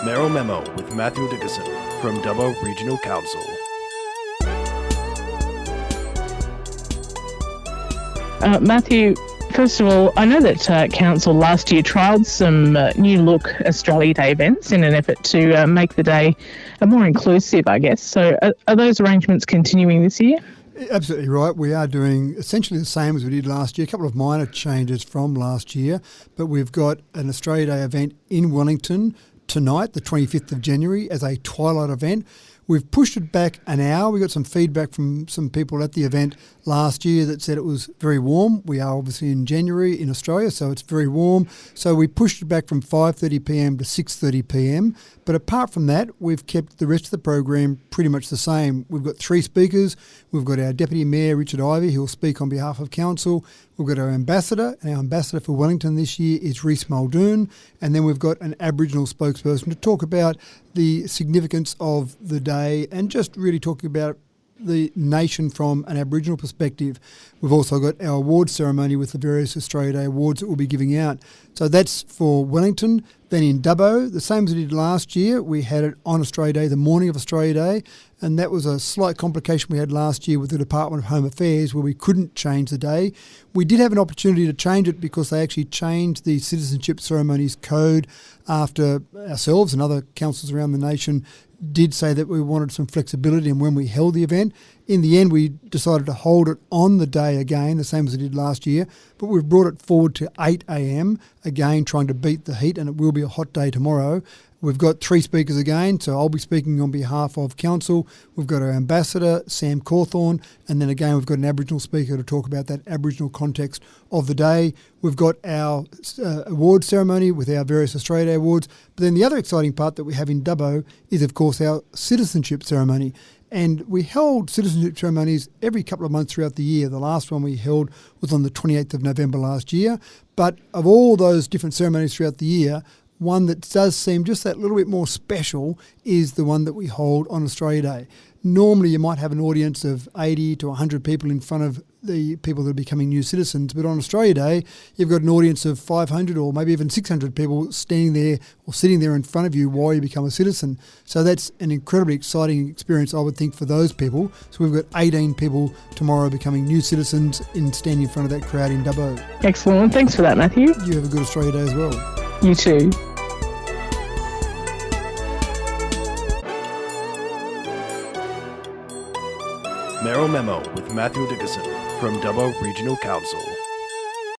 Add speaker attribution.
Speaker 1: Mayoral Memo with Matthew Dickerson from Dubbo Regional Council.
Speaker 2: Matthew, first of all, I know that Council last year trialled some new look Australia Day events in an effort to make the day more inclusive, I guess. So are those arrangements continuing this year?
Speaker 3: Absolutely right. We are doing essentially the same as we did last year, a couple of minor changes from last year, but we've got an Australia Day event in Wellington tonight, the 25th of January, as a twilight event. We've pushed it back an hour. We got some feedback from some people at the event last year that said it was very warm. We are obviously in January in Australia, so it's very warm. So we pushed it back from 5:30pm to 6:30pm. But apart from that, we've kept the rest of the program pretty much the same. We've got 3 speakers. We've got our Deputy Mayor, Richard Ivey, who will speak on behalf of Council. We've got our Ambassador, and our Ambassador for Wellington this year is Rhys Muldoon. And then we've got an Aboriginal spokesperson to talk about the significance of the day and just really talking about the nation from an Aboriginal perspective. We've also got our award ceremony with the various Australia Day awards that we'll be giving out. So that's for Wellington. Then in Dubbo, the same as we did last year, we had it on Australia Day, the morning of Australia Day, and that was a slight complication we had last year with the Department of Home Affairs where we couldn't change the day. We did have an opportunity to change it because they actually changed the Citizenship Ceremonies Code after ourselves and other councils around the nation did say that we wanted some flexibility in when we held the event. In the end, we decided to hold it on the day again, the same as we did last year, but we've brought it forward to 8 a.m, again trying to beat the heat, and it will be a hot day tomorrow. We've got 3 speakers again, so I'll be speaking on behalf of Council. We've got our Ambassador, Sam Cawthorne, and then again we've got an Aboriginal speaker to talk about that Aboriginal context of the day. We've got our award ceremony with our various Australia Day awards, but then the other exciting part that we have in Dubbo is of course our citizenship ceremony. And we held citizenship ceremonies every couple of months throughout the year. The last one we held was on the 28th of November last year. But of all those different ceremonies throughout the year, one that does seem just that little bit more special is the one that we hold on Australia Day. Normally you might have an audience of 80 to 100 people in front of the people that are becoming new citizens, but on Australia Day you've got an audience of 500 or maybe even 600 people standing there or sitting there in front of you while you become a citizen. So that's an incredibly exciting experience, I would think, for those people. So we've got 18 people tomorrow becoming new citizens in standing in front of that crowd in Dubbo.
Speaker 2: Excellent. Thanks for that, Matthew.
Speaker 3: You have a good Australia Day as well.
Speaker 2: You too.
Speaker 1: Mayoral Memo with Matthew Dickerson from Dubbo Regional Council.